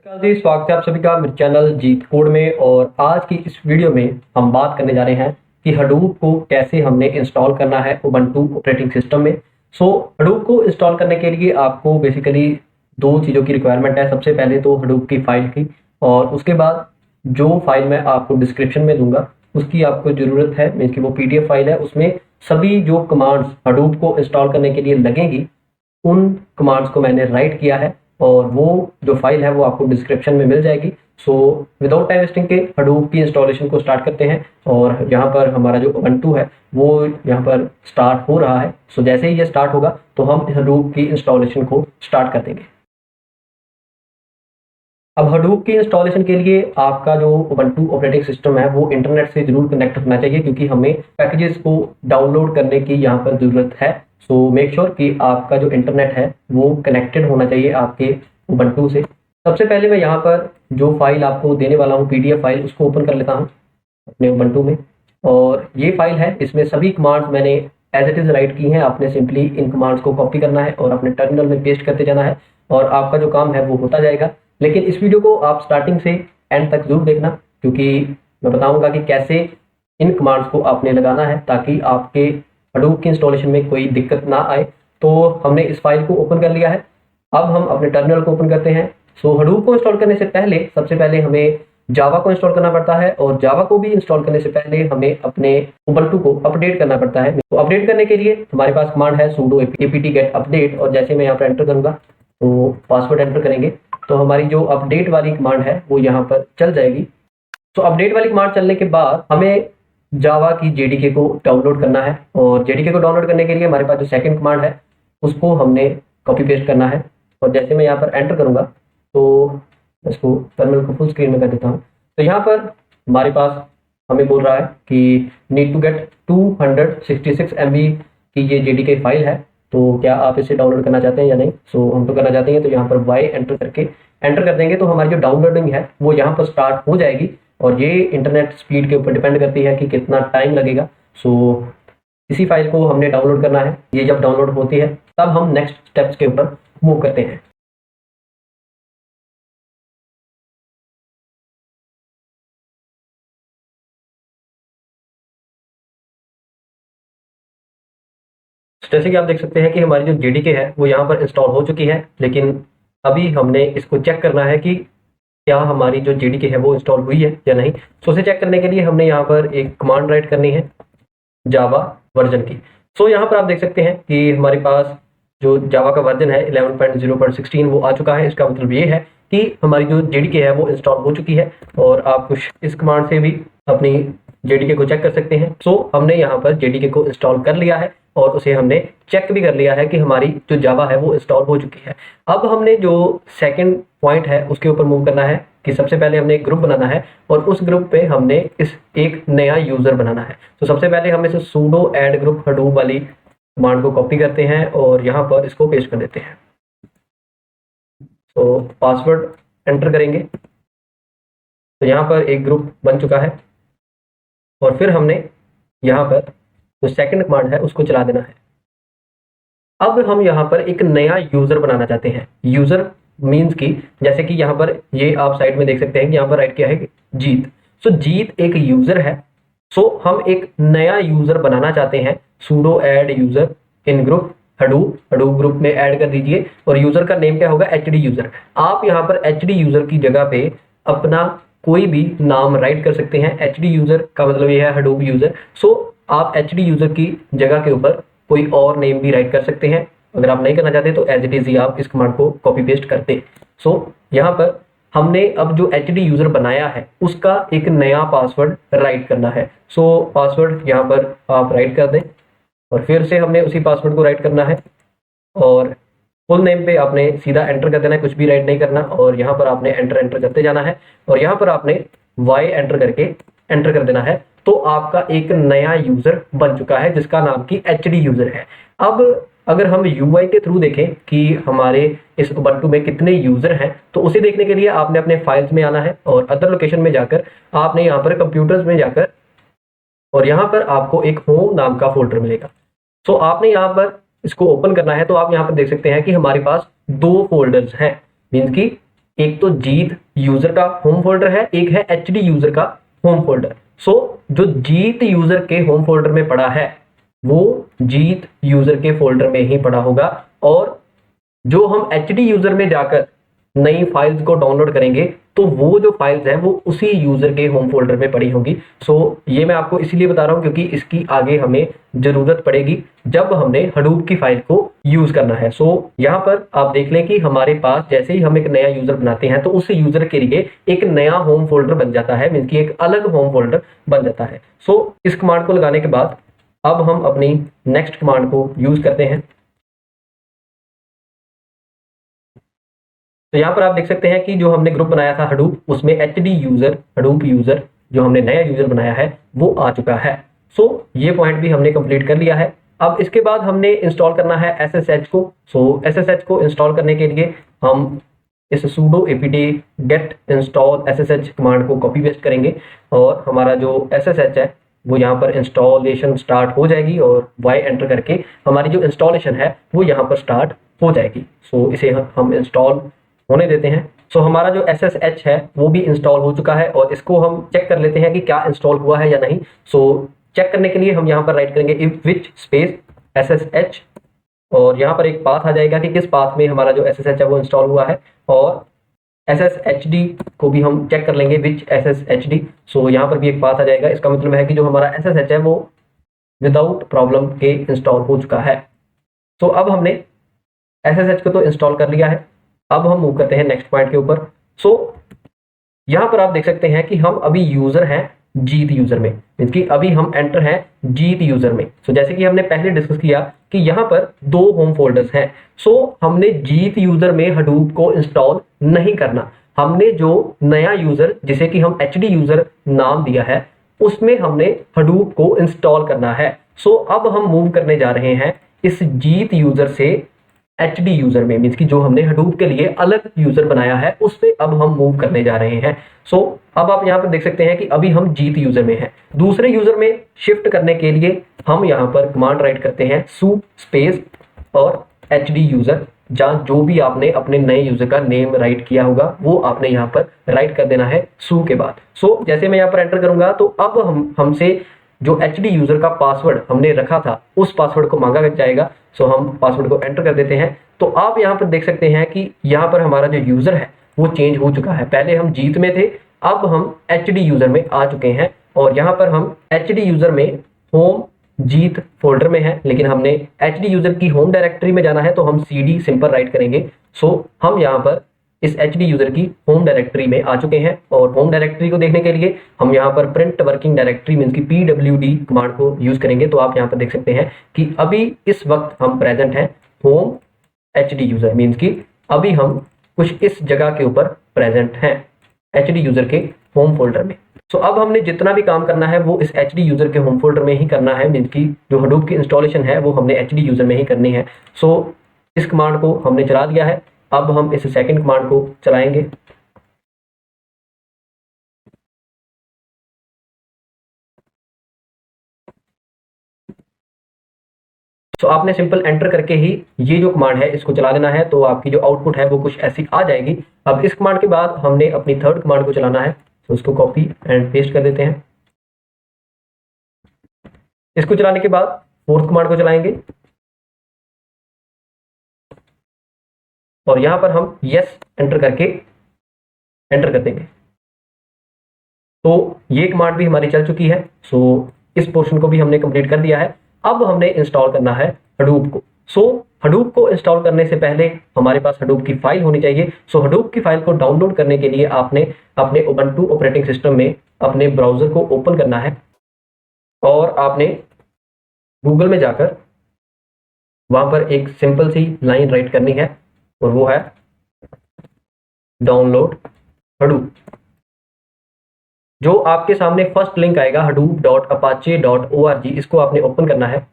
नमस्कार जी, स्वागत है आप सभी का मेरे चैनल जीत कोड में। और आज की इस वीडियो में हम बात करने जा रहे हैं कि हडूप को कैसे हमने इंस्टॉल करना है उबंटू ऑपरेटिंग सिस्टम में। हडूप को इंस्टॉल करने के लिए आपको बेसिकली दो चीज़ों की रिक्वायरमेंट है। सबसे पहले तो हडूप की फाइल की, और उसके बाद जो फाइल मैं आपको डिस्क्रिप्शन में दूंगा उसकी आपको ज़रूरत है। मीन्स की वो PDF फाइल है, उसमें सभी जो कमांड्स हडूप को इंस्टॉल करने के लिए लगेंगी उन कमांड्स को मैंने राइट किया है, और वो जो फाइल है वो आपको डिस्क्रिप्शन में मिल जाएगी। विदाउट टाइम वेस्टिंग के हडूप की इंस्टॉलेशन को स्टार्ट करते हैं। और यहाँ पर हमारा जो उबंटू है वो यहाँ पर स्टार्ट हो रहा है। जैसे ही ये स्टार्ट होगा तो हम हडूप की इंस्टॉलेशन को स्टार्ट कर देंगे। अब हडूप की इंस्टॉलेशन के लिए आपका जो उबंटू ऑपरेटिंग सिस्टम है वो इंटरनेट से जरूर कनेक्ट होना चाहिए, क्योंकि हमें पैकेजेस को डाउनलोड करने की यहाँ पर ज़रूरत है। मेक श्योर कि आपका जो इंटरनेट है वो कनेक्टेड होना चाहिए आपके उबंटू से। सबसे पहले मैं यहाँ पर जो फाइल आपको देने वाला हूँ PDF फाइल, उसको ओपन कर लेता हूँ अपने उबंटू में। और ये फाइल है, इसमें सभी कमांड्स मैंने एज इट इज़ राइट की हैं। आपने सिंपली इन कमांड्स को कॉपी करना है और अपने टर्मिनल में पेस्ट करते जाना है, और आपका जो काम है वो होता जाएगा। लेकिन इस वीडियो को आप स्टार्टिंग से एंड तक जरूर देखना, क्योंकि मैं बताऊंगा कि कैसे इन कमांड्स को आपने लगाना है ताकि आपके हडूप की इंस्टॉलेशन में कोई दिक्कत ना आए। तो हमने इस फाइल को ओपन कर लिया है। अब हम अपने टर्मिनल को ओपन करते हैं। हडूप को इंस्टॉल करने से पहले सबसे पहले हमें जावा को इंस्टॉल करना पड़ता है, और जावा को भी इंस्टॉल करने से पहले हमें अपने उबंटू को अपडेट करना पड़ता है। तो अपडेट करने के लिए हमारे पास कमांड है sudo apt get update, और जैसे मैं यहाँ पर एंटर करूंगा तो पासवर्ड एंटर करेंगे तो हमारी जो अपडेट वाली कमांड है वो यहाँ पर चल जाएगी। अपडेट वाली कमांड चलने के बाद हमें जावा की JDK को डाउनलोड करना है, और JDK को डाउनलोड करने के लिए हमारे पास जो सेकंड कमांड है उसको हमने कॉपी पेस्ट करना है। और जैसे मैं यहाँ पर एंटर करूंगा तो इसको टर्मिनल को फुल स्क्रीन में कर देता हूँ। तो यहाँ पर हमारे पास हमें बोल रहा है कि नीड टू गेट 266 MB की ये JDK फाइल है, तो क्या आप इसे डाउनलोड करना चाहते हैं या नहीं। हम तो करना चाहते हैं, तो यहाँ पर Y एंटर कर देंगे तो हमारी जो डाउनलोडिंग है वो यहाँ पर स्टार्ट हो जाएगी। और ये इंटरनेट स्पीड के ऊपर डिपेंड करती है कि कितना टाइम लगेगा। इसी फाइल को हमने डाउनलोड करना है। ये जब डाउनलोड होती है तब हम नेक्स्ट स्टेप्स के ऊपर मूव करते हैं। जैसे कि आप देख सकते हैं कि हमारी जो JDK है वो यहाँ पर इंस्टॉल हो चुकी है, लेकिन अभी हमने इसको चेक करना है कि क्या हमारी जो JDK है वो इंस्टॉल हुई है या नहीं। उसे चेक करने के लिए हमने यहाँ पर एक कमांड राइट करनी है जावा वर्जन की। यहाँ पर आप देख सकते हैं कि हमारे पास जो जावा का वर्जन है 11.0.16 वो आ चुका है। इसका मतलब ये है कि हमारी जो JDK है वो इंस्टॉल हो चुकी है, और आप कुछ इस कमांड से भी अपनी JDK को चेक कर सकते हैं। हमने यहाँ पर JDK को इंस्टॉल कर लिया है, और उसे हमने चेक भी कर लिया है कि हमारी जो जावा है वो इंस्टॉल हो चुकी है। अब हमने जो सेकंड पॉइंट है उसके ऊपर मूव करना है कि सबसे पहले हमने एक ग्रुप बनाना है, और उस ग्रुप पे हमने इस एक नया यूजर बनाना है। सबसे पहले हम इसे sudo add group hadoop वाली कमांड को कॉपी करते हैं और यहाँ पर इसको पेस्ट कर देते हैं। पासवर्ड एंटर करेंगे तो यहाँ पर एक ग्रुप बन चुका है, और फिर हमने यहाँ पर जो सेकंड कमांड है उसको चला देना है। अब हम यहाँ पर एक नया यूजर बनाना चाहते हैं। यूजर मीन्स की जैसे कि यहाँ पर ये आप साइड में देख सकते हैं कि यहाँ पर राइट किया है जीत। जीत एक यूजर है। हम एक नया यूजर बनाना चाहते हैं। sudo add user in group hadoop group में ऐड कर दीजिए, और यूजर का नेम क्या होगा HD यूजर। आप यहाँ पर HD यूजर की जगह पे अपना कोई भी नाम राइट कर सकते हैं। HD यूजर का मतलब ये है hadoop यूजर। आप HD यूजर की जगह के ऊपर कोई और नेम भी राइट कर सकते हैं। अगर आप नहीं करना चाहते तो एज इट इज ही आप इस कमांड को कॉपी पेस्ट करते। यहाँ पर हमने अब जो HD यूजर बनाया है उसका एक नया पासवर्ड राइट करना है। पासवर्ड यहाँ पर आप राइट कर दें, और फिर से हमने उसी पासवर्ड को राइट करना है, और फुल नेम पे आपने सीधा एंटर कर देना है, कुछ भी राइट नहीं करना। और यहाँ पर आपने एंटर करते जाना है, और यहाँ पर आपने Y एंटर करके एंटर कर देना है। तो आपका एक नया यूजर बन चुका है जिसका नाम की HD यूजर है। अब अगर हम UI के थ्रू देखें कि हमारे इस उबंटू में कितने यूजर हैं, तो उसे देखने के लिए आपने अपने फाइल्स में आना है, और अदर लोकेशन में जाकर आपने यहाँ पर कंप्यूटर्स में जाकर, और यहाँ पर आपको एक होम नाम का फोल्डर मिलेगा। आपने यहाँ पर इसको ओपन करना है। तो आप यहाँ पर देख सकते हैं कि हमारे पास दो फोल्डर्स हैं। मीन्स की एक तो जीत यूजर का होम फोल्डर है, एक है एचडी यूजर का होम फोल्डर। सो जो जीत यूजर के होम फोल्डर में पड़ा है वो जीत यूजर के फोल्डर में ही पड़ा होगा, और जो हम एचडी यूजर में जाकर नई फाइल्स को डाउनलोड करेंगे तो वो जो फाइल्स हैं वो उसी यूजर के होम फोल्डर में पड़ी होंगी। सो ये मैं आपको इसीलिए बता रहा हूं क्योंकि इसकी आगे हमें जरूरत पड़ेगी जब हमने हडूप की फाइल को यूज करना है। सो यहाँ पर आप देख लें कि हमारे पास जैसे ही हम एक नया यूजर बनाते हैं तो उस यूजर के लिए एक नया होम फोल्डर बन जाता है, मीन की एक अलग होम फोल्डर बन जाता है। सो इस कमांड को लगाने के बाद अब हम अपनी नेक्स्ट कमांड को यूज करते हैं। तो यहाँ पर आप देख सकते हैं कि जो हमने ग्रुप बनाया था हडूप, उसमें एचडी यूजर हडूप यूजर जो हमने नया यूजर बनाया है वो आ चुका है। सो ये पॉइंट भी हमने कंप्लीट कर लिया है। अब इसके बाद हमने इंस्टॉल करना है SSH को। सो SSH को इंस्टॉल करने के लिए हम इस sudo apt get install SSH command को कॉपी पेस्ट करेंगे और हमारा जो SSH है वो यहाँ पर इंस्टॉलेशन स्टार्ट हो जाएगी और Y एंटर करके हमारी जो इंस्टॉलेशन है वो यहाँ पर स्टार्ट हो जाएगी। सो इसे हम इंस्टॉल होने देते हैं। सो हमारा जो SSH है वो भी इंस्टॉल हो चुका है और इसको हम चेक कर लेते हैं कि क्या इंस्टॉल हुआ है या नहीं। सो चेक करने के लिए हम यहाँ पर राइट करेंगे इफ विच स्पेस SSH और यहाँ पर एक पाथ आ जाएगा कि किस पाथ में हमारा जो SSH है वो इंस्टॉल हुआ है, और SSHD को भी हम चेक कर लेंगे विच SSHD। सो यहाँ पर भी एक पाथ आ जाएगा, इसका मतलब है कि जो हमारा SSH है वो विदाउट प्रॉब्लम के इंस्टॉल हो चुका है। सो अब हमने SSH को तो इंस्टॉल कर लिया है। अब हम मूव करते हैं नेक्स्ट पॉइंट के ऊपर। सो यहाँ पर आप देख सकते हैं कि हम अभी यूजर हैं जीत यूजर में, मींस कि अभी हम एंटर हैं जीत यूजर में। सो जैसे कि हमने पहले डिस्कस किया कि यहाँ पर 2 होम फोल्डर्स हैं। सो हमने जीत यूजर में हडूप को इंस्टॉल नहीं करना, हमने जो नया यूजर जिसे कि हम एचडी यूजर नाम दिया है उसमें हमने हडूप को इंस्टॉल करना है। सो अब हम मूव करने जा रहे हैं इस जीत यूजर से एचडी यूजर में, मींस कि जो हमने हडूप के लिए अलग यूजर बनाया है उस पे अब हम मूव करने जा रहे हैं। सो अब आप यहाँ पर देख सकते हैं कि अभी हम जीत यूजर में हैं। दूसरे यूजर में शिफ्ट करने के लिए हम यहाँ पर कमांड राइट करते हैं सू स्पेस और एचडी यूजर, जहाँ जो भी आपने अपने नए यूजर का नेम राइट किया होगा वो आपने यहाँ पर राइट कर देना है सू के बाद। सो जैसे मैं यहाँ पर एंटर करूंगा तो अब हमसे जो एचडी यूजर का पासवर्ड हमने रखा था उस पासवर्ड को मांगा जाएगा। सो हम पासवर्ड को एंटर कर देते हैं। तो आप यहाँ पर देख सकते हैं कि यहाँ पर हमारा जो यूजर है वो चेंज हो चुका है। पहले हम जीत में थे, अब हम एचडी यूजर में आ चुके हैं और यहाँ पर हम एचडी यूजर में होम जीत फोल्डर में है, लेकिन हमने एचडी यूजर की होम डायरेक्टरी में जाना है तो हम cd सिंपल राइट करेंगे। सो हम यहाँ पर इस एचडी यूजर की होम डायरेक्टरी में आ चुके हैं और होम डायरेक्टरी को देखने के लिए हम यहाँ पर प्रिंट वर्किंग डायरेक्टरी मींस की pwd कमांड को यूज करेंगे। तो आप यहाँ पर देख सकते हैं कि अभी इस वक्त हम प्रेजेंट हैं होम एचडी यूजर, मींस की अभी हम कुछ इस जगह के ऊपर प्रेजेंट हैं एचडी यूजर के होम फोल्डर में। सो अब हमने जितना भी काम करना है वो इस एचडी यूजर के होम फोल्डर में ही करना है, मींस की जो हडूप की इंस्टॉलेशन है वो हमने एचडी यूजर में ही करनी है। सो इस कमांड को हमने चला दिया है। अब हम इस सेकंड कमांड को चलाएंगे। तो आपने सिंपल एंटर करके ही ये जो कमांड है इसको चला देना है, तो आपकी जो आउटपुट है वो कुछ ऐसी आ जाएगी। अब इस कमांड के बाद हमने अपनी थर्ड कमांड को चलाना है, तो उसको कॉपी एंड पेस्ट कर देते हैं। इसको चलाने के बाद फोर्थ कमांड को चलाएंगे और यहां पर हम यस एंटर करके एंटर कर देंगे। तो ये कमांड भी हमारी चल चुकी है। सो इस पोर्शन को भी हमने कंप्लीट कर दिया है। अब हमने इंस्टॉल करना है हडूप को। सो हडूप को इंस्टॉल करने से पहले हमारे पास हडूप की फाइल होनी चाहिए। सो हडूप की फाइल को डाउनलोड करने के लिए आपने अपने उबंटू ऑपरेटिंग सिस्टम में अपने ब्राउजर को ओपन करना है और आपने गूगल में जाकर वहां पर एक सिंपल सी लाइन राइट करनी है और वो है डाउनलोड हडूप। जो आपके सामने फर्स्ट लिंक आएगा hadoop.apache.org, इसको आपने ओपन करना है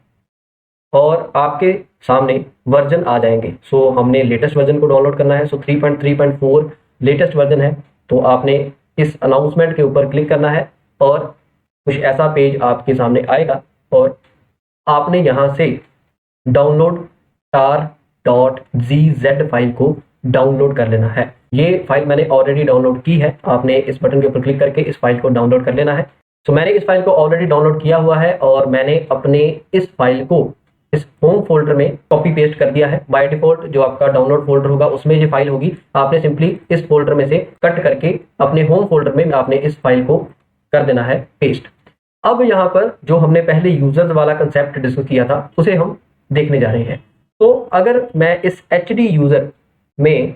और आपके सामने वर्जन आ जाएंगे। सो हमने लेटेस्ट वर्जन को डाउनलोड करना है। सो 3.3.4 लेटेस्ट वर्जन है। तो आपने इस अनाउंसमेंट के ऊपर क्लिक करना है और कुछ ऐसा पेज आपके सामने आएगा और आपने यहाँ से डाउनलोड tar.gz फाइल को डाउनलोड कर लेना है। ये फाइल मैंने ऑलरेडी डाउनलोड की है, आपने इस बटन के ऊपर क्लिक करके इस फाइल को डाउनलोड कर लेना है। तो मैंने इस फाइल को ऑलरेडी डाउनलोड किया हुआ है और मैंने अपने इस फाइल को इस होम फोल्डर में कॉपी पेस्ट कर दिया है। बाय डिफॉल्ट जो आपका डाउनलोड फोल्डर होगा उसमें ये फाइल होगी, आपने सिंपली इस फोल्डर में से कट करके अपने होम फोल्डर में आपने इस फाइल को कर देना है पेस्ट। अब यहाँ पर जो हमने पहले यूजर्स वाला कंसेप्ट डिस्कस किया था उसे हम देखने जा रहे हैं। तो अगर मैं इस एचडी यूजर में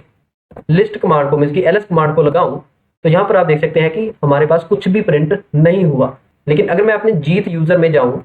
लिस्ट कमांड को मींस की एलएस कमांड को लगाऊं तो यहाँ पर आप देख सकते हैं कि हमारे पास कुछ भी प्रिंट नहीं हुआ। लेकिन अगर मैं अपने जीत यूजर में जाऊं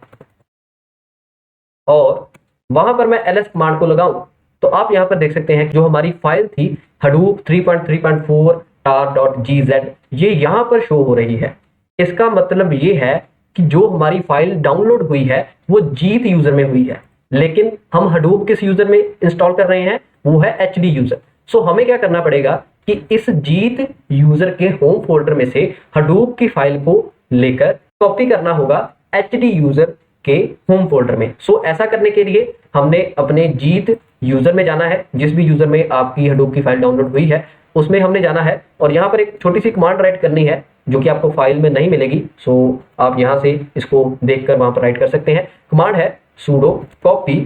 और वहां पर मैं ls कमांड को लगाऊं तो आप यहां पर देख सकते हैं कि जो हमारी फाइल थी Hadoop 3.3.4 tar.gz ये यहां पर शो हो रही है। इसका मतलब ये है कि जो हमारी फाइल डाउनलोड हुई है वो जीत यूजर में हुई है, लेकिन हम Hadoop किस यूजर में इंस्टॉल कर रहे हैं, वो है एचडी यूजर। सो हमें क्या करना पड़ेगा कि इस जीत यूजर के होम फोल्डर में से Hadoop की फाइल को लेकर कॉपी करना होगा एचडी यूजर के होम फोल्डर में। सो ऐसा करने के लिए हमने अपने जीत यूजर में जाना है, जिस भी यूजर में आपकी Hadoop की फाइल डाउनलोड हुई है उसमें हमने जाना है और यहाँ पर एक छोटी सी कमांड राइट करनी है जो कि आपको फाइल में नहीं मिलेगी। सो आप यहाँ से इसको देखकर वहां पर राइट कर सकते हैं। कमांड है sudo copy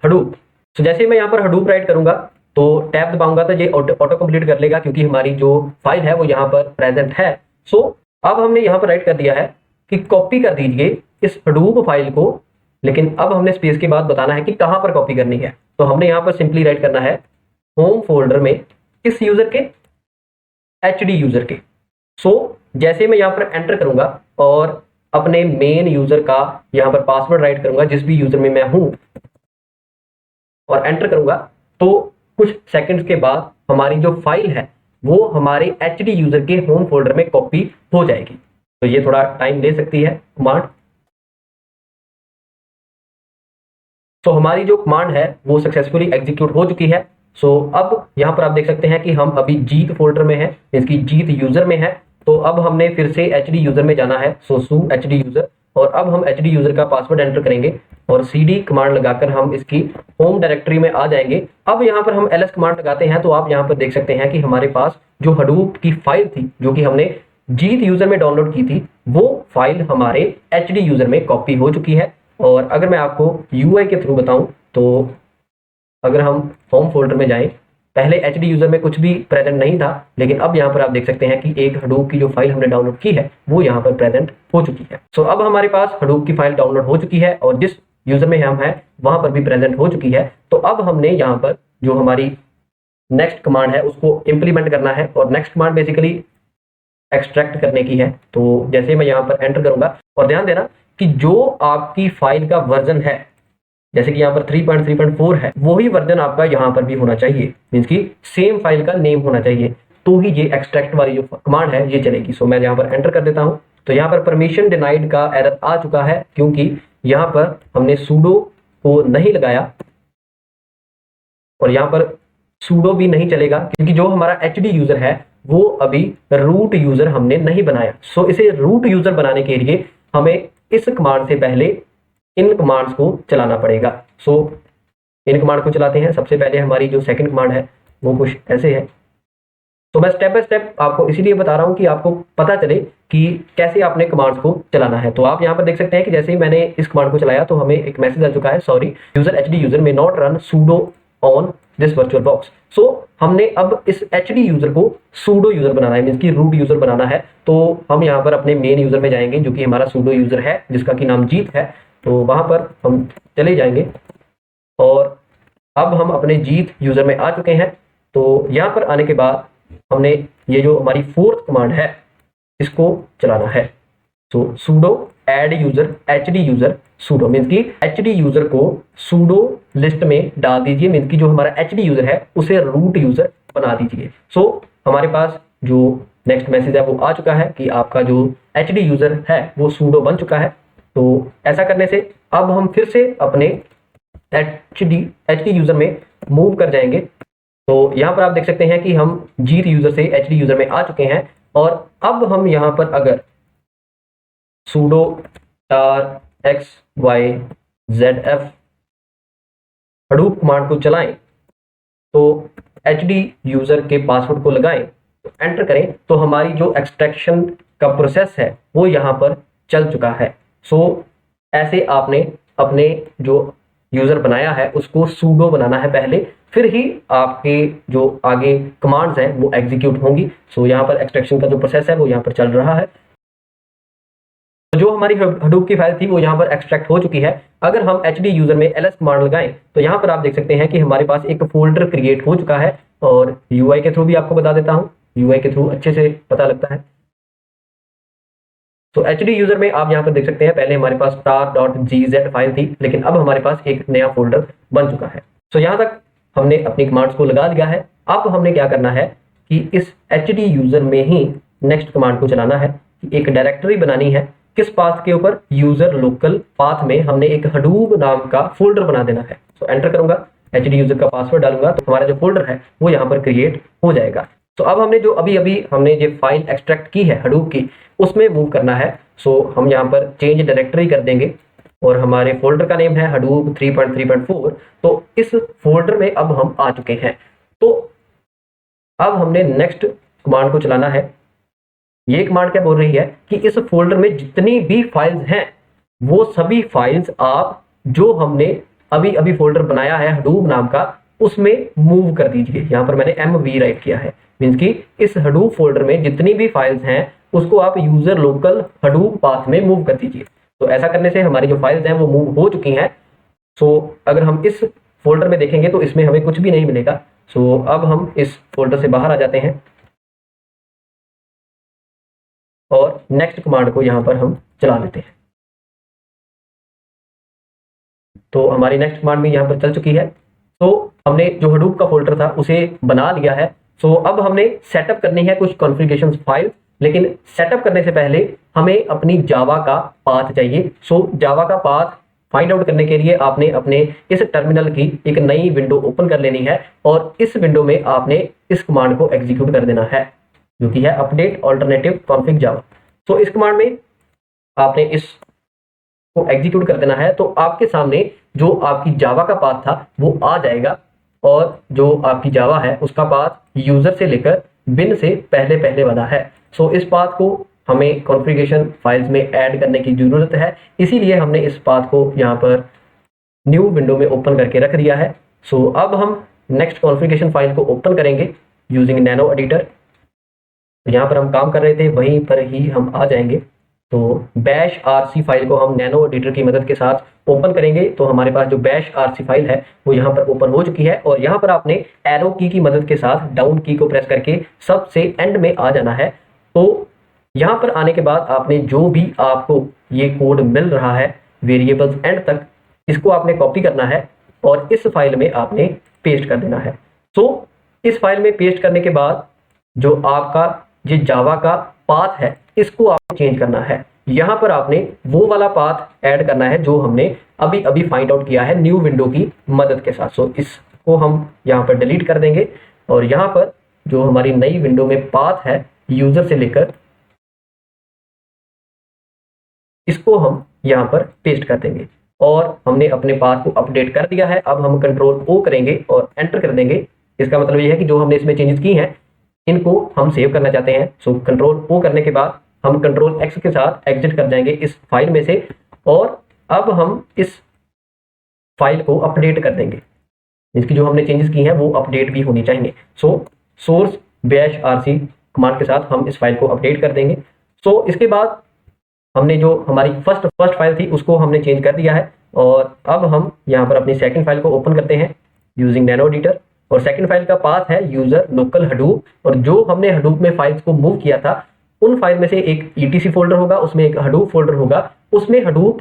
Hadoop। सो जैसे मैं यहाँ पर Hadoop राइट करूंगा तो टैब दबाऊंगा तो ये ऑटो कंप्लीट कर लेगा क्योंकि हमारी जो फाइल है वो यहाँ पर प्रेजेंट है। सो अब हमने यहाँ पर राइट कर दिया है कि कॉपी कर दीजिए इस Hadoop फाइल को, लेकिन अब हमने स्पेस के बाद बताना है कि कहां पर कॉपी करनी है। तो हमने यहां पर सिंपली राइट करना है होम फोल्डर में किस यूजर के, एचडी यूजर के। सो जैसे मैं यहां पर एंटर करूंगा और अपने मेन यूजर का यहां पर पासवर्ड राइट करूंगा जिस भी यूजर में मैं हूं और एंटर करूंगा तो कुछ सेकंड्स के बाद हमारी जो फाइल है वो हमारे एचडी यूजर के होम फोल्डर में कॉपी हो जाएगी। तो ये थोड़ा टाइम ले सकती है कमांड। सो हमारी जो कमांड है वो सक्सेसफुली एग्जीक्यूट हो चुकी है। सो अब यहाँ पर आप देख सकते हैं कि हम अभी जीत फोल्डर में है, इसकी जीत यूजर में है। तो अब हमने फिर से एचडी यूजर में जाना है, सो सू एचडी यूजर, और अब हम एचडी यूजर का पासवर्ड एंटर करेंगे और cd कमांड लगाकर हम इसकी होम डायरेक्टरी में आ जाएंगे। अब यहाँ पर हम ls कमांड लगाते हैं तो आप यहाँ पर देख सकते हैं कि हमारे पास जो Hadoop की फाइल थी जो कि हमने जीत यूजर में डाउनलोड की थी वो फाइल हमारे एचडी यूजर में कॉपी हो चुकी है। और अगर मैं आपको UI के थ्रू बताऊं तो अगर हम होम फोल्डर में जाएं, पहले एचडी यूजर में कुछ भी प्रेजेंट नहीं था, लेकिन अब यहाँ पर आप देख सकते हैं कि एक Hadoop की जो फाइल हमने डाउनलोड की है वो यहाँ पर प्रेजेंट हो चुकी है। सो अब हमारे पास Hadoop की फाइल डाउनलोड हो चुकी है और जिस यूजर में हम हैं वहां पर भी प्रेजेंट हो चुकी है। तो अब हमने यहाँ पर जो हमारी नेक्स्ट कमांड है उसको इम्प्लीमेंट करना है और नेक्स्ट कमांड बेसिकली एक्सट्रैक्ट करने की है। तो जैसे मैं यहाँ पर एंटर करूंगा और ध्यान देना कि जो आपकी फाइल का वर्जन है, जैसे कि यहाँ पर 3.3.4 है, वही वर्जन आपका यहाँ पर भी होना चाहिए, मींस की सेम फाइल का नेम होना चाहिए, तो ही ये एक्सट्रैक्ट वाली जो कमांड है ये चलेगी। सो मैं यहाँ पर एंटर कर देता हूँ। तो यहाँ पर परमिशन डिनाइड का एरर आ चुका है क्योंकि यहाँ पर हमने sudo को नहीं लगाया और यहाँ पर sudo भी नहीं चलेगा क्योंकि जो हमारा एचडी यूजर है वो अभी रूट यूजर हमने नहीं बनाया। सो इसे रूट यूजर बनाने के लिए हमें इस कमांड से पहले इन कमांड्स को चलाना पड़ेगा। सो इन कमांड को चलाते हैं। सबसे पहले हमारी जो सेकंड कमांड है वो कुछ ऐसे है। तो मैं स्टेप बाय स्टेप आपको इसीलिए बता रहा हूं कि आपको पता चले कि कैसे आपने कमांड्स को चलाना है। तो आप यहां पर देख सकते हैं कि जैसे ही मैंने इस कमांड को चलाया तो हमें एक मैसेज आ चुका है, sorry user HD user may not run sudo on this virtual box. So हमने अब इस एचडी यूजर को sudo यूजर बनाना है, मींस की रूट यूजर बनाना है। तो हम यहाँ पर अपने मेन यूजर में जाएंगे जो कि हमारा sudo यूजर है जिसका कि नाम जीत है। तो वहां पर हम चले जाएंगे और अब हम अपने जीत यूजर में आ चुके हैं। तो यहाँ पर आने के बाद हमने ये जो हमारी फोर्थ कमांड है इसको चलाना है। तो sudo add user hd user sudo, means की एचडी यूजर को sudo लिस्ट में डाल दीजिए, मींस की जो हमारा एचडी यूजर है उसे रूट यूजर बना दीजिए। सो हमारे पास जो नेक्स्ट मैसेज है वो आ चुका है कि आपका जो एचडी यूजर है वो sudo बन चुका है। तो ऐसा करने से अब हम फिर से अपने एचडी यूजर में मूव कर जाएंगे। तो यहाँ पर आप देख सकते हैं कि हम जीत यूजर से एचडी यूजर में आ चुके हैं और अब हम यहाँ पर अगर sudo tar xyzf Hadoop command को चलाएं तो HD यूजर के पासवर्ड को लगाएं, एंटर करें, तो हमारी जो एक्सट्रैक्शन का प्रोसेस है वो यहाँ पर चल चुका है। सो ऐसे आपने अपने जो यूजर बनाया है उसको सूडो बनाना है पहले, फिर ही आपके जो आगे कमांड्स हैं वो एग्जीक्यूट होंगी। सो यहाँ पर एक्सट्रैक्शन का जो प्रोसेस है वो यहाँ पर चल रहा है। तो जो हमारी हडूप की फाइल थी वो यहाँ पर एक्सट्रैक्ट हो चुकी है। अगर हम HD यूजर में ls कमांड लगाएं तो यहाँ पर आप देख सकते हैं कि हमारे पास एक फोल्डर क्रिएट हो चुका है, और UI के थ्रू भी आपको बता देता हूँ, UI के थ्रू अच्छे से पता लगता है। तो HD यूजर में आप यहाँ पर देख सकते हैं पहले हमारे पास star.gz फाइल थी, लेकिन अब हमारे पास एक नया फोल्डर बन चुका है। तो यहाँ तक हमने अपनी कमांड्स को लगा दिया है। अब हमने क्या करना है कि इस HD यूजर में ही नेक्स्ट कमांड को चलाना है। एक डायरेक्टरी बनानी है, किस पाथ के ऊपर, यूजर लोकल पाथ में हमने एक हडूप नाम का फोल्डर बना देना है। तो एंटर करूंगा, HD यूजर का पासवर्ड डालूंगा तो हमारा जो फोल्डर है वो यहाँ पर क्रिएट हो जाएगा। तो अब हमने जो अभी हमने जो फाइल एक्सट्रैक्ट की है हडूप की, उसमें मूव करना है। सो हम यहाँ पर चेंज डायरेक्टरी कर देंगे, और हमारे फोल्डर का नेम है हडूप 3.3.4। तो इस फोल्डर में अब हम आ चुके हैं। तो अब हमने नेक्स्ट कमांड को चलाना है। ये कमांड क्या बोल रही है कि इस फोल्डर में जितनी भी फाइल्स हैं वो सभी फाइल्स आप जो हमने अभी फोल्डर बनाया है हडूप नाम का उसमें मूव कर दीजिए। यहाँ पर मैंने MV राइट किया है, मीन्स कि इस हडूप फोल्डर में जितनी भी फाइल्स हैं उसको आप यूजर लोकल हडूप पाथ में मूव कर दीजिए। तो ऐसा करने से हमारी जो फाइल्स हैं वो मूव हो चुकी हैं। सो अगर हम इस फोल्डर में देखेंगे तो इसमें हमें कुछ भी नहीं मिलेगा। सो अब हम इस फोल्डर से बाहर आ जाते हैं और नेक्स्ट कमांड को यहाँ पर हम चला लेते हैं। तो हमारी नेक्स्ट कमांड भी यहाँ पर चल चुकी है। तो हमने जो हडूप का फोल्डर था उसे बना लिया है। सो अब हमने सेटअप करनी है कुछ कॉन्फ़िगरेशन फाइल, लेकिन सेटअप करने से पहले हमें अपनी जावा का पाथ चाहिए। सो जावा का पाथ फाइंड आउट करने के लिए आपने अपने इस टर्मिनल की एक नई विंडो ओपन कर लेनी है, और इस विंडो में आपने इस कमांड को एग्जीक्यूट कर देना है, जो कि है अपडेट ऑल्टरनेटिव कॉन्फिग जावा। तो इस कमांड में आपने इस को एग्जीक्यूट कर देना है, तो आपके सामने जो आपकी जावा का पाथ था वो आ जाएगा, और जो आपकी जावा है उसका पाथ यूजर से लेकर बिन से पहले वाला है। सो इस पाथ को हमें कॉन्फ़िगरेशन फाइल्स में ऐड करने की जरूरत है, इसीलिए हमने इस पाथ को यहाँ पर न्यू विंडो में ओपन करके रख दिया है। सो अब हम नेक्स्ट कॉन्फ़िगरेशन फाइल को ओपन करेंगे यूजिंग नैनो एडिटर। यहाँ पर हम काम कर रहे थे वहीं पर ही हम आ जाएंगे। तो बैश RC फाइल को हम नैनो एडिटर की मदद के साथ ओपन करेंगे। तो हमारे पास जो बैश RC फाइल है वो यहाँ पर ओपन हो चुकी है, और यहाँ पर आपने एरो की मदद के साथ डाउन की को प्रेस करके सबसे एंड में आ जाना है। तो यहाँ पर आने के बाद आपने जो भी आपको ये कोड मिल रहा है वेरिएबल्स एंड तक, इसको आपने कॉपी करना है और इस फाइल में आपने पेस्ट कर देना है। तो इस फाइल में पेस्ट करने के बाद जो आपका ये जावा का पाथ है इसको आपको चेंज करना है। यहाँ पर आपने वो वाला पाथ ऐड करना है जो हमने अभी फाइंड आउट किया है न्यू विंडो की मदद के साथ। सो इसको हम यहाँ पर डिलीट कर देंगे, और यहाँ पर जो हमारी नई विंडो में पाथ है यूजर से लेकर, इसको हम यहाँ पर पेस्ट कर देंगे, और हमने अपने पाथ को अपडेट कर दिया है। अब हम कंट्रोल O करेंगे और एंटर कर देंगे। इसका मतलब ये है कि जो हमने इसमें चेंजेस की हैं इनको हम सेव करना चाहते हैं। सो कंट्रोल O करने के बाद हम कंट्रोल X के साथ एग्जिट कर जाएंगे इस फाइल में से, और अब हम इस फाइल को अपडेट कर देंगे। इसकी जो हमने चेंजेस की हैं वो अपडेट भी होनी चाहिए। सो सोर्स बैश RC कमांड के साथ हम इस फाइल को अपडेट कर देंगे। सो इसके बाद हमने जो हमारी फर्स्ट फाइल थी उसको हमने चेंज कर दिया है, और अब हम यहाँ पर अपनी सेकंड फाइल को ओपन करते हैं यूजिंग नैनो एडिटर। और सेकंड फाइल का पाथ है यूजर लोकल हडूप, और जो हमने हडूप में फाइल्स को मूव किया था उन फाइल में से एक ETC फोल्डर होगा, उसमें एक हडूप फोल्डर होगा, उसमें हडूप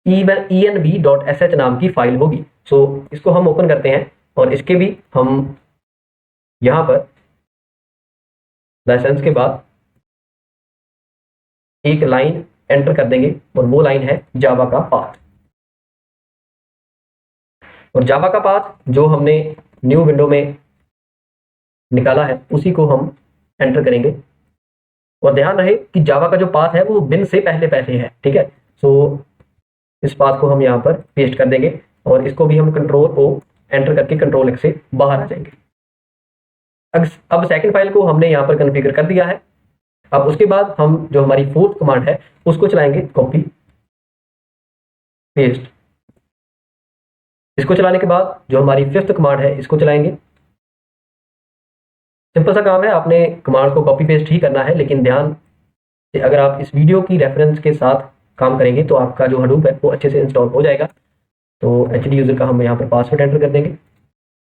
env.sh नाम की फाइल होगी। सो इसको हम ओपन करते हैं, और इसके भी हम यहाँ पर लाइसेंस के बाद एक लाइन एंटर कर देंगे, और वो लाइन है जावा का पाथ। और जावा का पाथ जो हमने न्यू विंडो में निकाला है उसी को हम एंटर करेंगे, और ध्यान रहे कि जावा का जो पाथ है वो बिन से पहले है, ठीक है। सो इस पाथ को हम यहाँ पर पेस्ट कर देंगे, और इसको भी हम कंट्रोल O एंटर करके कंट्रोल X से बाहर आ जाएंगे। अब सेकंड फाइल को हमने यहाँ पर कॉन्फ़िगर कर दिया है। अब उसके बाद हम जो हमारी फोर्थ कमांड है उसको चलाएंगे, कॉपी पेस्ट। इसको चलाने के बाद जो हमारी फिफ्थ कमांड है इसको चलाएंगे। सिंपल सा काम है, आपने कमांड को कॉपी पेस्ट ही करना है, लेकिन ध्यान से अगर आप इस वीडियो की रेफरेंस के साथ काम करेंगे तो आपका जो हडूप है वो अच्छे से इंस्टॉल हो जाएगा। तो एचडी यूजर का हम यहाँ पर पासवर्ड एंटर कर देंगे।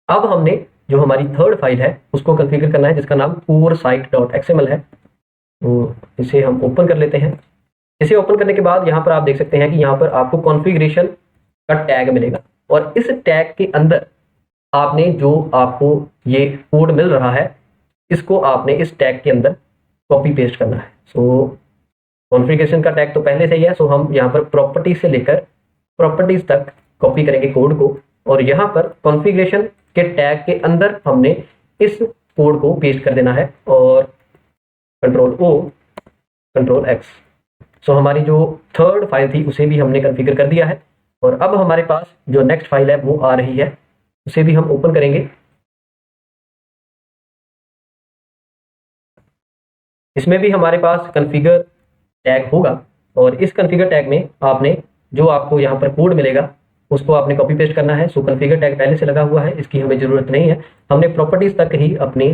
अब हमने जो हमारी थर्ड फाइल है उसको कॉन्फ़िगर करना है, जिसका नाम coresite.xml है। तो इसे हम ओपन कर लेते हैं। इसे ओपन करने के बाद यहाँ पर आप देख सकते हैं कि यहाँ पर आपको कॉन्फ़िगरेशन का टैग मिलेगा, और इस टैग के अंदर आपने जो आपको ये कोड मिल रहा है इसको आपने इस टैग के अंदर कॉपी पेस्ट करना है। सो कॉन्फ़िगरेशन का टैग तो पहले से ही है, सो हम यहाँ पर प्रॉपर्टीज से लेकर प्रॉपर्टीज तक कॉपी करेंगे कोड को, और यहाँ पर कॉन्फ़िगरेशन के टैग के अंदर हमने इस कोड को पेस्ट कर देना है, और Ctrl+O Ctrl+X। सो हमारी जो थर्ड फाइल थी उसे भी हमने कॉन्फ़िगर कर दिया है, और अब हमारे पास जो नेक्स्ट फाइल है वो आ रही है, उसे भी हम ओपन करेंगे। इसमें भी हमारे पास कॉन्फ़िगर टैग होगा, और इस कॉन्फ़िगर टैग में आपने जो आपको यहाँ पर कोड मिलेगा उसको आपने कॉपी पेस्ट करना है। सो कॉन्फ़िगर टैग पहले से लगा हुआ है, इसकी हमें ज़रूरत नहीं है। हमने प्रॉपर्टीज तक ही अपने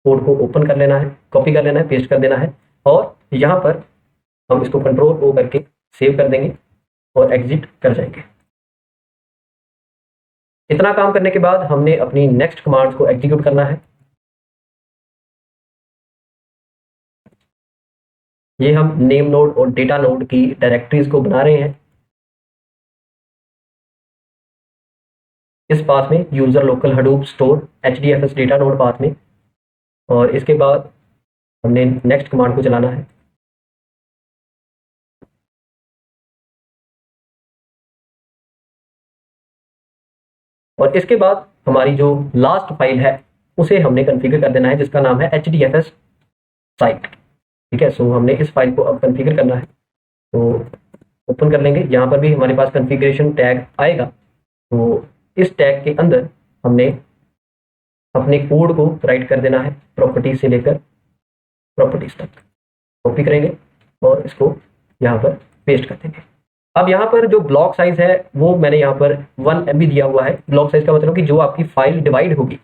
कोड को ओपन कर लेना है, कॉपी कर लेना है, पेस्ट कर देना है, और यहाँ पर हम इसको Ctrl+O करके सेव कर देंगे और एग्जिट कर जाएंगे। इतना काम करने के बाद हमने अपनी नेक्स्ट कमांड्स को एग्जीक्यूट करना है। ये हम नेम नोड और डेटा नोड की डायरेक्टरीज को बना रहे हैं। इस पाथ में user local Hadoop store HDFS data node path में, और इसके बाद हमने नेक्स्ट कमांड को चलाना है। और इसके बाद हमारी जो लास्ट फाइल है उसे हमने कॉन्फ़िगर कर देना है, जिसका नाम है HDFS साइट। ठीक है, सो हमने इस फाइल को अब कॉन्फ़िगर करना है, तो ओपन कर लेंगे। यहाँ पर भी हमारे पास कॉन्फ़िगरेशन टैग आएगा, तो इस टैग के अंदर हमने अपने कोड को राइट कर देना है, प्रॉपर्टीज से लेकर प्रॉपर्टीज तक कॉपी करेंगे और इसको यहाँ पर पेस्ट कर देंगे। अब यहाँ पर जो ब्लॉक साइज है वो मैंने यहाँ पर 1 MB दिया हुआ है। ब्लॉक साइज का मतलब कि जो आपकी फाइल डिवाइड होगी,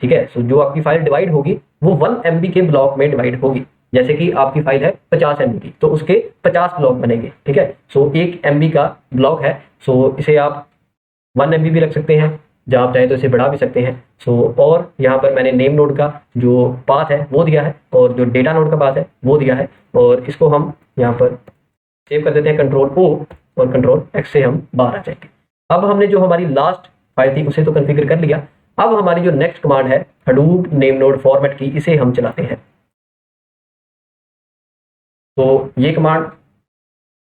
ठीक है, सो जो आपकी फाइल डिवाइड होगी वो 1 MB के ब्लॉक में डिवाइड होगी। जैसे कि आपकी फाइल है 50 MB की, तो उसके 50 ब्लॉक बनेंगे। ठीक है, सो 1 MB का ब्लॉक है, सो इसे आप 1 MB भी रख सकते हैं, जहाँ आप चाहे तो इसे बढ़ा भी सकते हैं। सो और यहाँ पर मैंने नेम नोड का जो पाथ है वो दिया है, और जो डेटा नोड का पाथ है वो दिया है, और इसको हम यहाँ पर सेव कर देते हैं। Ctrl+O और Ctrl+X से हम बाहर आ जाएंगे। अब हमने जो हमारी लास्ट फाइल थी उसे तो कॉन्फ़िगर कर लिया। अब हमारी जो नेक्स्ट कमांड है हडूप नेम नोड फॉर्मेट की, इसे हम चलाते हैं। तो ये कमांड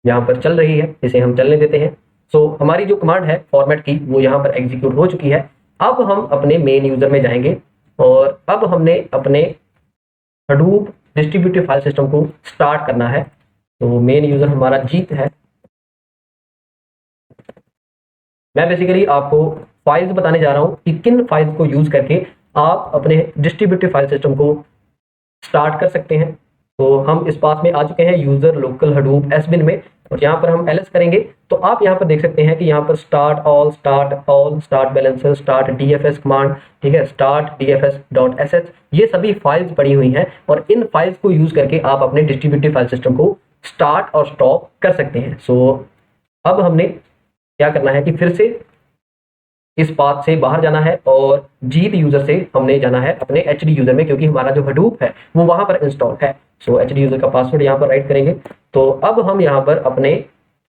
यहाँ पर चल रही है, इसे हम चलने देते हैं। सो हमारी जो कमांड है फॉर्मेट की वो यहाँ पर एग्जीक्यूट हो चुकी है। अब हम अपने मेन यूजर में जाएंगे, और अब हमने अपने हडूप डिस्ट्रीब्यूटिव फाइल सिस्टम को स्टार्ट करना है। तो मेन यूजर हमारा जीत है। मैं बेसिकली आपको फाइल्स बताने जा रहा हूँ कि किन फाइल्स को यूज करके आप अपने डिस्ट्रीब्यूटिव फाइल सिस्टम को स्टार्ट कर सकते हैं। तो हम इस पाथ में आ चुके हैं यूजर लोकल हडूप एसबिन में, और यहाँ पर हम ls करेंगे। तो आप यहाँ पर देख सकते हैं कि यहाँ पर start all, start balancer, start DFS command, ठीक है, स्टार्ट dfs.sh, ये सभी फाइल्स पड़ी हुई हैं, और इन फाइल्स को यूज करके आप अपने डिस्ट्रीब्यूटिव फाइल सिस्टम को स्टार्ट और स्टॉप कर सकते हैं। सो अब हमने क्या करना है कि फिर से इस पाथ से बाहर जाना है, और जीत यूजर से हमने जाना है अपने HD यूजर में, क्योंकि हमारा जो हडूप है वो वहां पर इंस्टॉल है। सो HD यूजर का पासवर्ड यहाँ पर राइट करेंगे। तो अब हम यहाँ पर अपने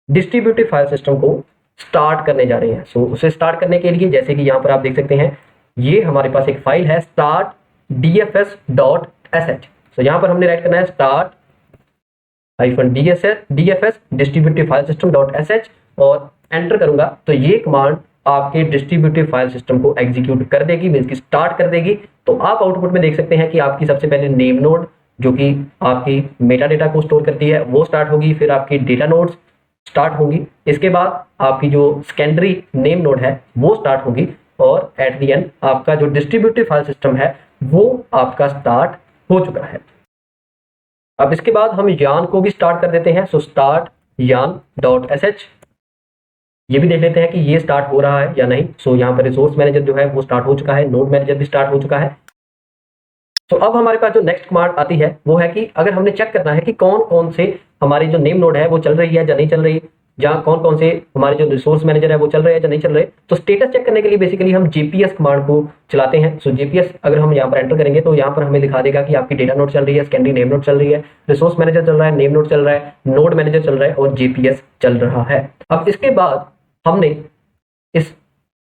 डिस्ट्रीब्यूटिव फाइल सिस्टम को स्टार्ट करने जा रहे हैं। सो उसे स्टार्ट करने के लिए जैसे कि यहाँ पर आप देख सकते हैं, ये हमारे पास एक फाइल है start dfs.sh। सो यहाँ पर हमने राइट करना है start -dfs distributive file system.sh, और एंटर करूंगा तो ये कमांड आपके डिस्ट्रीब्यूटिव फाइल सिस्टम को एग्जीक्यूट कर देगी, मींस की स्टार्ट कर देगी। तो आप आउटपुट में देख सकते हैं कि आपकी सबसे पहले नेम नोड जो कि आपकी मेटा डेटा को स्टोर करती है वो स्टार्ट होगी, फिर आपकी डेटा नोड्स स्टार्ट होंगी, इसके बाद आपकी जो सेकेंडरी नेम नोड है वो स्टार्ट होगी, और एट द एंड आपका जो डिस्ट्रीब्यूटिव फाइल सिस्टम है वो आपका स्टार्ट हो चुका है। अब इसके बाद हम यान को भी स्टार्ट कर देते हैं। सो स्टार्ट यान डॉट sh, ये भी देख लेते हैं कि ये स्टार्ट हो रहा है या नहीं। सो यहाँ पर रिसोर्स मैनेजर जो है वो स्टार्ट हो चुका है, नोड मैनेजर भी स्टार्ट हो चुका है। तो अब हमारे पास जो नेक्स्ट कमांड आती है वो है कि अगर हमने चेक करना है कि कौन कौन से हमारी जो नेम नोड है वो चल रही है या नहीं चल रही, जहाँ कौन कौन से हमारे जो रिसोर्स मैनेजर है वो चल रहे हैं या नहीं चल रहे, तो स्टेटस चेक करने के लिए बेसिकली हम JPS कमांड को चलाते हैं। सो JPS अगर हम यहाँ पर एंटर करेंगे तो यहाँ पर हमें दिखा देगा कि आपकी डेटा नोड चल रही है, सेकेंडरी नेम नोड चल रही है, रिसोर्स मैनेजर चल रहा है, नेम नोड चल रहा है, नोड मैनेजर चल रहा है और JPS चल रहा है। अब इसके बाद हमने इस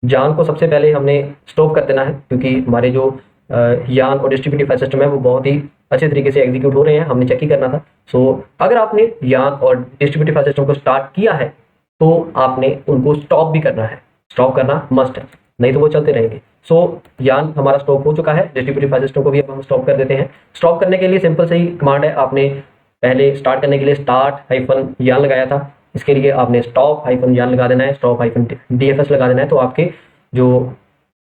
जान को सबसे पहले हमने स्टॉप कर देना है, क्योंकि हमारे जो यान और डिस्ट्रीब्यूटिव फाइल सिस्टम है वो बहुत ही अच्छे तरीके से एग्जीक्यूट हो रहे हैं, हमने चेक ही करना था। सो अगर आपने यान और डिस्ट्रीब्यूटिव फाइल सिस्टम को स्टार्ट किया है तो आपने उनको स्टॉप भी करना है, स्टॉप करना मस्ट है, नहीं तो वो चलते रहेंगे। सो यान हमारा स्टॉप हो चुका है, डिस्ट्रीब्यूटिव फाइल सिस्टम को भी अब हम स्टॉप कर देते हैं। स्टॉप करने के लिए सिंपल सी कमांड है, आपने पहले स्टार्ट करने के लिए स्टार्ट -यान लगाया था, इसके लिए आपने स्टॉप -यान लगा देना है, स्टॉप -dfs लगा देना है, तो आपके जो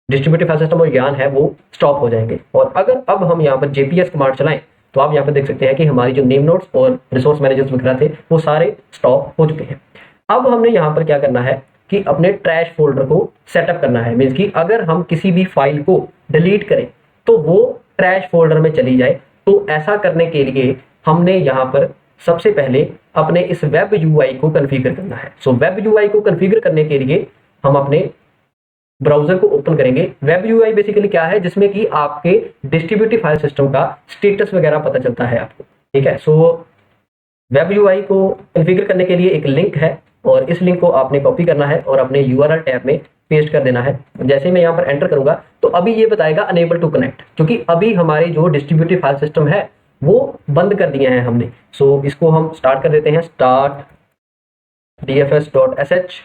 डिस्ट्रीब्यूटिव फाइल सिस्टम और यान है वो स्टॉप हो जाएंगे। और अगर अब हम यहाँ पर JPS कमांड चलाएं तो आप यहाँ पर देख सकते हैं कि हमारी जो नेम नोड्स और रिसोर्स मैनेजर्स वगैरह थे वो सारे स्टॉप हो चुके हैं। अब हमने यहाँ पर क्या करना है कि अपने ट्रैश फोल्डर को सेटअप करना है, मीन्स कि अगर हम किसी भी फाइल को डिलीट करें तो वो ट्रैश फोल्डर में चली जाए। तो ऐसा करने के लिए हमने यहाँ पर सबसे पहले अपने इस वेब UI को कन्फिगर करना है। सो वेब UI को कन्फिगर करने के लिए हम अपने ब्राउजर को ओपन करेंगे। वेब UI बेसिकली क्या है, जिसमें कि आपके डिस्ट्रीब्यूटिव फाइल सिस्टम का स्टेटस वगैरह पता चलता है आपको, ठीक है। सो वेब UI को कॉन्फ़िगर करने के लिए एक लिंक है और इस लिंक को आपने कॉपी करना है और अपने URL टैब में पेस्ट कर देना है। जैसे मैं यहाँ पर एंटर करूंगा तो अभी ये बताएगा अनेबल टू कनेक्ट, क्योंकि अभी हमारे जो डिस्ट्रीब्यूटिव फाइल सिस्टम है वो बंद कर दिए हैं हमने। सो इसको हम स्टार्ट कर देते हैं, स्टार्ट dfs.sh।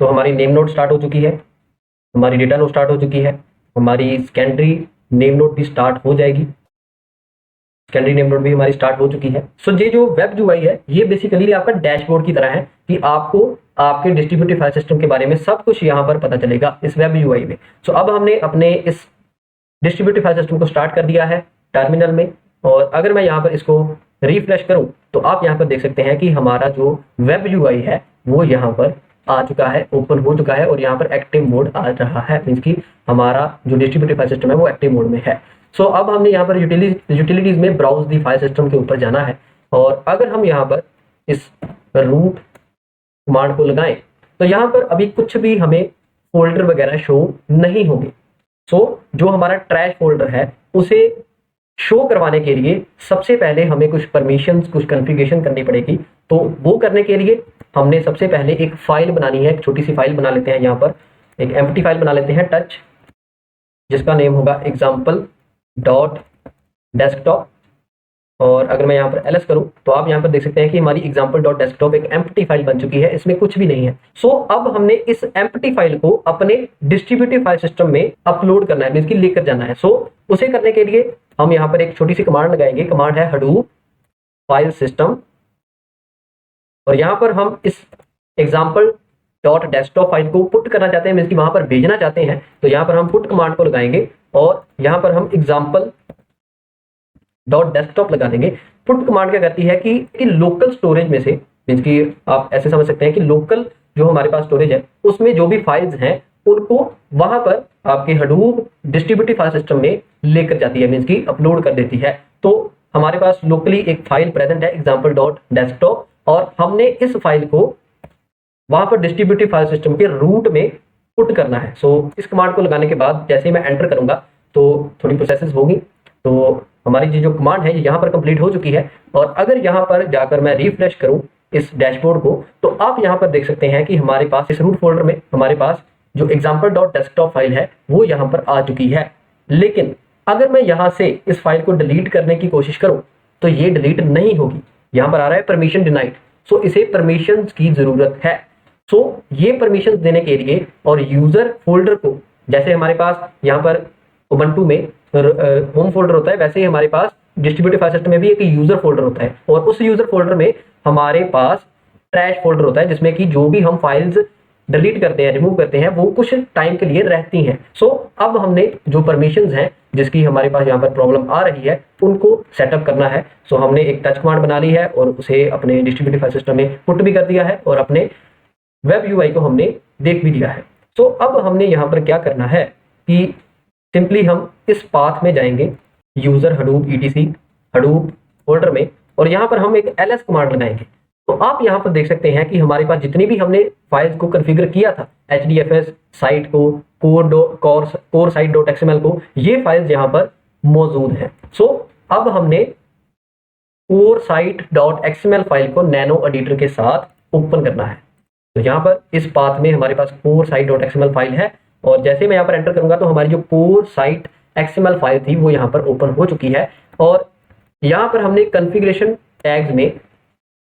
तो हमारी नेम नोड स्टार्ट हो चुकी है, हमारी डेटा नोड स्टार्ट हो चुकी है, हमारी सेकेंडरी नेम नोड भी स्टार्ट हो जाएगी, सेकेंडरी नेम नोड भी हमारी स्टार्ट हो चुकी है। सो ये जो वेब UI है ये बेसिकली आपका डैशबोर्ड की तरह है कि आपको आपके डिस्ट्रीब्यूटिव फाइल सिस्टम के बारे में सब कुछ यहाँ पर पता चलेगा इस वेब UI में। सो अब हमने अपने इस डिस्ट्रीब्यूटिव फाइल सिस्टम को स्टार्ट कर दिया है टर्मिनल में, और अगर मैं यहाँ पर इसको रिफ्रेश करूँ तो आप यहाँ पर देख सकते हैं कि हमारा जो वेब UI है वो यहाँ पर आ चुका है, ओपन हो चुका है और यहाँ पर एक्टिव मोड आ रहा है, मीन्स कि हमारा जो डिस्ट्रीब्यूटिव फाइल सिस्टम है वो एक्टिव मोड में है। सो अब हमने यहाँ पर यूटिलिटीज में ब्राउज दी फाइल सिस्टम के ऊपर जाना है, और अगर हम यहाँ पर इस रूट कमांड को लगाएं तो यहाँ पर अभी कुछ भी हमें फोल्डर वगैरह शो नहीं होंगे। सो जो हमारा ट्रैश फोल्डर है उसे शो करवाने के लिए सबसे पहले हमें कुछ परमिशंस, कुछ कॉन्फ़िगरेशन करनी पड़ेगी। तो वो करने के लिए हमने सबसे पहले एक फाइल बनानी है, एक छोटी सी फाइल बना लेते हैं, यहाँ पर एक एम्प्टी फाइल बना लेते हैं टच, जिसका नेम होगा example.desktop। और अगर मैं यहाँ पर ls करूँ तो आप यहाँ पर देख सकते हैं कि हमारी example.desktop एक एम्प्टी फाइल बन चुकी है, इसमें कुछ भी नहीं है। सो अब हमने इस एम्प्टी फाइल को अपने डिस्ट्रीब्यूटिव फाइल सिस्टम में अपलोड करना है, मींस कि लेकर जाना है। सो उसे करने के लिए हम यहाँ पर एक छोटी सी कमांड लगाएंगे, कमांड है hadoop फाइल सिस्टम, और यहाँ पर हम इस example.desktop फाइल को पुट करना चाहते हैं, मींस कि वहां पर भेजना चाहते हैं। तो यहाँ पर हम पुट कमांड को लगाएंगे और यहाँ पर हम example.desktop लगा देंगे। पुट कमांड क्या करती है कि लोकल स्टोरेज में से, मींस कि आप ऐसे समझ सकते हैं कि लोकल जो हमारे पास स्टोरेज है उसमें जो भी फाइल्स हैं उनको वहां पर आपके Hadoop डिस्ट्रीब्यूटिव फाइल सिस्टम में लेकर जाती है, मींस कि अपलोड कर देती है। तो हमारे पास लोकली एक फाइल प्रेजेंट है example.desktop, और हमने इस फाइल को वहां पर डिस्ट्रीब्यूटिव फाइल सिस्टम के रूट में पुट करना है। सो इस कमांड को लगाने के बाद जैसे ही मैं एंटर करूंगा तो थोड़ी प्रोसेसेस होगी। तो हमारी जो कमांड है यहाँ पर कंप्लीट हो चुकी है, और अगर यहाँ पर जाकर मैं रिफ्रेश करूं इस डैशबोर्ड को तो आप यहाँ पर देख सकते हैं कि हमारे पास इस रूट फोल्डर में हमारे पास जो example.desktop फाइल है वो यहाँ पर आ चुकी है। लेकिन अगर मैं यहाँ से इस फाइल को डिलीट करने की कोशिश करूं तो ये डिलीट नहीं होगी, यहाँ पर आ रहा है परमिशन डिनाइड। सो इसे परमिशन की जरूरत है। सो ये परमिशन देने के लिए और यूजर फोल्डर को, जैसे हमारे पास यहाँ पर उबंटू में होम फोल्डर होता है, वैसे ही हमारे पास डिस्ट्रीब्यूटिव फाइल सिस्टम में भी एक यूजर फोल्डर होता है, और उस यूजर फोल्डर में हमारे पास ट्रैश फोल्डर होता है, जिसमें कि जो भी हम फाइल्स डिलीट करते हैं, रिमूव करते हैं, वो कुछ टाइम के लिए रहती हैं। सो अब हमने जो परमिशंस हैं जिसकी हमारे पास यहाँ पर प्रॉब्लम आ रही है उनको सेटअप करना है। सो हमने एक टच कमांड बना ली है और उसे अपने डिस्ट्रीब्यूटेड फाइल सिस्टम में पुट भी कर दिया है और अपने वेब यूआई को हमने देख भी दिया है। सो अब हमने यहाँ पर क्या करना है कि सिंपली हम इस पाथ में जाएंगे user Hadoop etc Hadoop folder में, और यहाँ पर हम एक ls कमांड लगाएंगे। तो आप यहाँ पर देख सकते हैं कि हमारे पास जितनी भी हमने फाइल्स को कॉन्फ़िगर किया था, HDFS साइट को, core site.xml को, ये फाइल्स यहाँ पर मौजूद हैं। सो अब हमने core site.xml फाइल को नैनो एडिटर के साथ ओपन करना है। तो यहाँ पर इस पाथ में हमारे पास core site.xml फाइल है, और जैसे मैं यहाँ पर एंटर करूंगा तो हमारी जो core site XML फाइल थी वो यहाँ पर ओपन हो चुकी है। और यहाँ पर हमने कॉन्फ़िगरेशन टैग्स में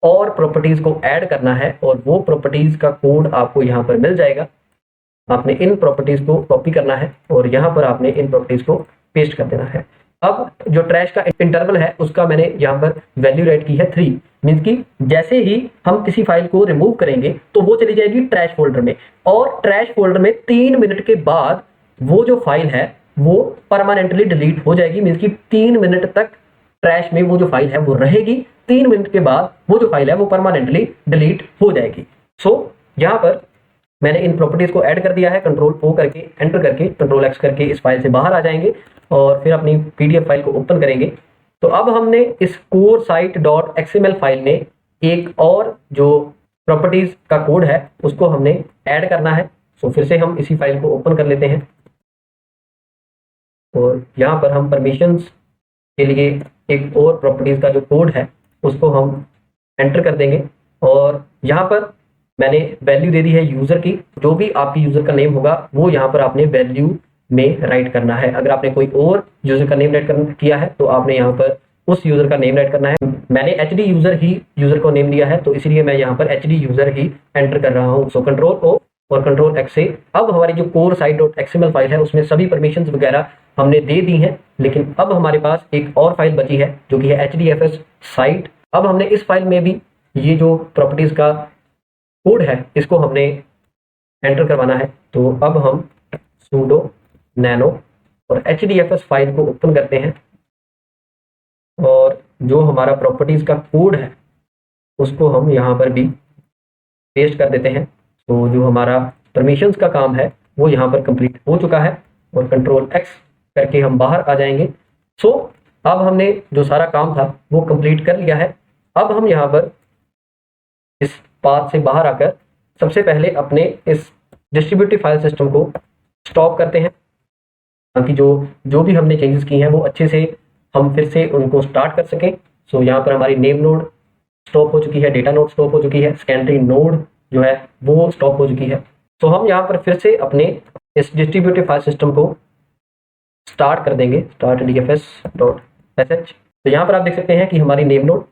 और प्रॉपर्टीज को ऐड करना है, और वो प्रॉपर्टीज का कोड आपको यहाँ पर मिल जाएगा। आपने इन प्रॉपर्टीज को कॉपी करना है और यहाँ पर आपने इन प्रॉपर्टीज को पेस्ट कर देना है। अब जो ट्रैश का इंटरवल है उसका मैंने यहाँ पर वैल्यू राइट की है 3, मीन्स कि जैसे ही हम किसी फाइल को रिमूव करेंगे तो वो चली जाएगी ट्रैश फोल्डर में, और ट्रैश फोल्डर में 3 मिनट के बाद वो जो फाइल है वो परमानेंटली डिलीट हो जाएगी। मीन्स कि 3 मिनट तक ट्रैश में वो जो फाइल है वो रहेगी, 3 मिनट के बाद वो जो फाइल है वो परमानेंटली डिलीट हो जाएगी। सो यहाँ पर मैंने इन प्रॉपर्टीज को ऐड कर दिया है। कंट्रोल O करके एंटर करके कंट्रोल X करके इस फाइल से बाहर आ जाएंगे और फिर अपनी PDF फाइल को ओपन करेंगे। तो अब हमने इस core site.xml फाइल में एक और जो प्रॉपर्टीज का कोड है उसको हमने ऐड करना है। सो फिर से हम इसी फाइल को ओपन कर लेते हैं और यहाँ पर हम परमिशंस के लिए एक और प्रॉपर्टीज का जो कोड है उसको हम एंटर कर देंगे, और यहाँ पर मैंने वैल्यू दे दी है यूजर की। जो भी आपकी यूजर का नेम होगा वो यहाँ पर आपने वैल्यू में राइट करना है। अगर आपने कोई और यूजर का नेम राइट किया है तो आपने यहाँ पर उस यूजर का नेम राइट करना है। मैंने HD यूजर ही यूजर को नेम दिया है, तो इसलिए मैं यहाँ पर HD यूजर ही एंटर कर रहा हूँ। सो कंट्रोल O और कंट्रोल X से अब हमारी जो core site.xml फाइल है उसमें सभी परमिशंस वगैरह हमने दे दी हैं, लेकिन अब हमारे पास एक और फाइल बची है जो कि है HDFS साइट। अब हमने इस फाइल में भी ये जो प्रॉपर्टीज का कोड है इसको हमने एंटर करवाना है। तो अब हम sudo nano और HDFS फाइल को ओपन करते हैं, और जो हमारा प्रॉपर्टीज का कोड है उसको हम यहाँ पर भी पेस्ट कर देते हैं। तो जो हमारा परमिशंस का काम है वो यहाँ पर कंप्लीट हो चुका है, और कंट्रोल X करके हम बाहर आ जाएंगे। सो अब हमने जो सारा काम था वो कंप्लीट कर लिया है। अब हम यहाँ पर इस पाथ से बाहर आकर सबसे पहले अपने इस डिस्ट्रीब्यूटिव फाइल सिस्टम को स्टॉप करते हैं, ताकि जो भी हमने चेंजेस की हैं वो अच्छे से हम फिर से उनको स्टार्ट कर सकें। सो यहाँ पर हमारी नेम नोड स्टॉप हो चुकी है, डेटा नोड स्टॉप हो चुकी है, सेकेंडरी नोड जो है वो स्टॉप हो चुकी है। तो हम यहाँ पर फिर से अपने इस डिस्ट्रीब्यूटिव फाइल सिस्टम को स्टार्ट कर देंगे, start dfs.sh। तो यहाँ पर आप देख सकते हैं कि हमारी नेम नोड,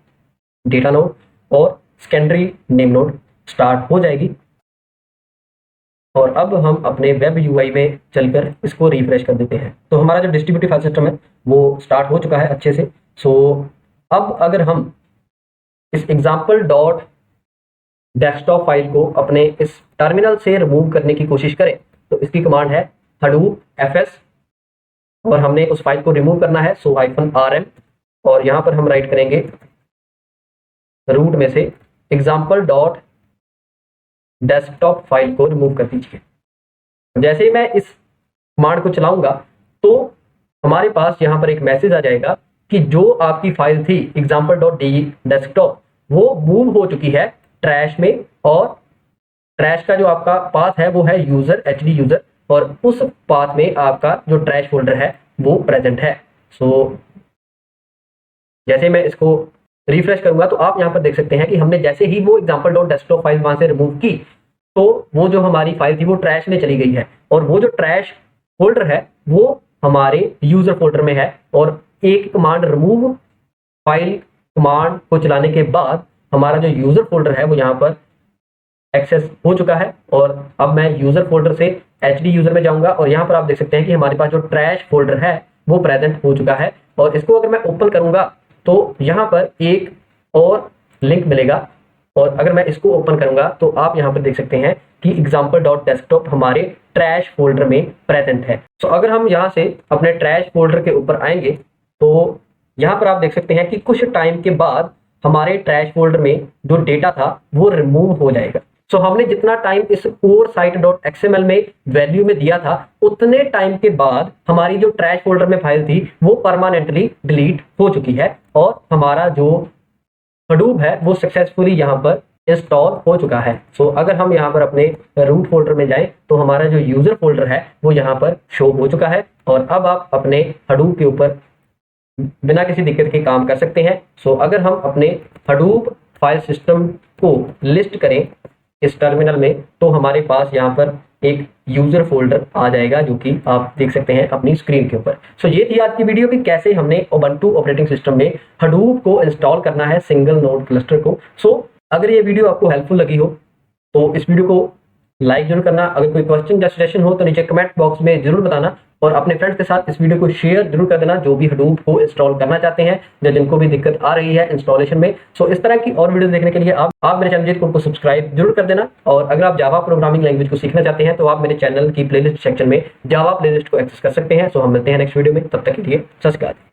डेटा नोड और सेकेंडरी नेम नोड स्टार्ट हो जाएगी। और अब हम अपने वेब यूआई में चलकर इसको रिफ्रेश कर देते हैं। तो हमारा जो डिस्ट्रीब्यूटिव फाइल सिस्टम है वो स्टार्ट हो चुका है अच्छे से। सो अब अगर हम इस example.desktop फाइल को अपने इस टर्मिनल से रिमूव करने की कोशिश करें तो इसकी कमांड है hadoop fs, और हमने उस फाइल को रिमूव करना है। सो -rm, और यहाँ पर हम राइट करेंगे रूट में से example.desktop फाइल को रिमूव कर दीजिए। जैसे ही मैं इस कमांड को चलाऊंगा तो हमारे पास यहाँ पर एक मैसेज आ जाएगा कि जो आपकी फाइल थी example.desktop वो मूव हो चुकी है ट्रैश में, और ट्रैश का जो आपका पाथ है वो है यूजर HD यूजर, और उस पाथ में आपका जो ट्रैश फोल्डर है वो प्रेजेंट है। सो जैसे मैं इसको रिफ्रेश करूंगा तो आप यहाँ पर देख सकते हैं कि हमने जैसे ही वो example.desktop फाइल वहां से रिमूव की तो वो जो हमारी फाइल थी वो ट्रैश में चली गई है, और वो जो ट्रैश फोल्डर है वो हमारे यूजर फोल्डर में है। और एक कमांड रिमूव फाइल कमांड को चलाने के बाद हमारा जो यूजर फोल्डर है वो यहाँ पर एक्सेस हो चुका है। और अब मैं यूजर फोल्डर से HD यूजर में जाऊंगा, और यहाँ पर आप देख सकते हैं कि हमारे पास जो ट्रैश फोल्डर है वो प्रेजेंट हो चुका है। और इसको अगर मैं ओपन करूंगा तो यहाँ पर एक और लिंक मिलेगा और अगर मैं इसको ओपन करूंगा तो आप यहाँ पर देख सकते हैं कि example.desktop हमारे ट्रैश फोल्डर में प्रेजेंट है। तो अगर हम यहाँ से अपने ट्रैश फोल्डर के ऊपर आएंगे तो यहाँ पर आप देख सकते हैं कि कुछ टाइम के बाद हमारे ट्रैश फोल्डर में जो डेटा था वो रिमूव हो जाएगा। सो हमने जितना टाइम इस कोर site.xml में वैल्यू में दिया था उतने टाइम के बाद हमारी जो ट्रैश फोल्डर में फाइल थी वो परमानेंटली डिलीट हो चुकी है और हमारा जो हडूप है वो सक्सेसफुली यहाँ पर इंस्टॉल हो चुका है। सो अगर हम यहाँ पर अपने रूट फोल्डर में जाएं तो हमारा जो यूजर फोल्डर है वो यहाँ पर शो हो चुका है और अब आप अपने हडूप के ऊपर बिना किसी दिक्कत के काम कर सकते हैं। सो अगर हम अपने हडूप फाइल सिस्टम को लिस्ट करें इस टर्मिनल में तो हमारे पास यहाँ पर एक यूजर फोल्डर आ जाएगा जो कि आप देख सकते हैं अपनी स्क्रीन के ऊपर। सो ये थी आज की वीडियो कि कैसे हमने उबंटू ऑपरेटिंग सिस्टम में हडूप को इंस्टॉल करना है सिंगल नोड क्लस्टर को। सो अगर ये वीडियो आपको हेल्पफुल लगी हो तो इस वीडियो को लाइक जरूर करना। अगर कोई क्वेश्चन या सजेशन हो तो नीचे कमेंट बॉक्स में जरूर बताना और अपने फ्रेंड्स के साथ इस वीडियो को शेयर जरूर कर देना जो भी हडूप को इंस्टॉल करना चाहते हैं या जिनको भी दिक्कत आ रही है इंस्टॉलेशन में। सो इस तरह की और वीडियो देखने के लिए आप मेरे चैनल को सब्सक्राइब जरूर कर देना। और अगर आप जावा प्रोग्रामिंग लैंग्वेज को सीखना चाहते हैं तो आप मेरे चैनल की प्लेलिस्ट सेक्शन में जावा प्लेलिस्ट को एक्सेस कर सकते हैं। सो हम मिलते हैं नेक्स्ट वीडियो में, तब तक के लिए सत श्री अकाल।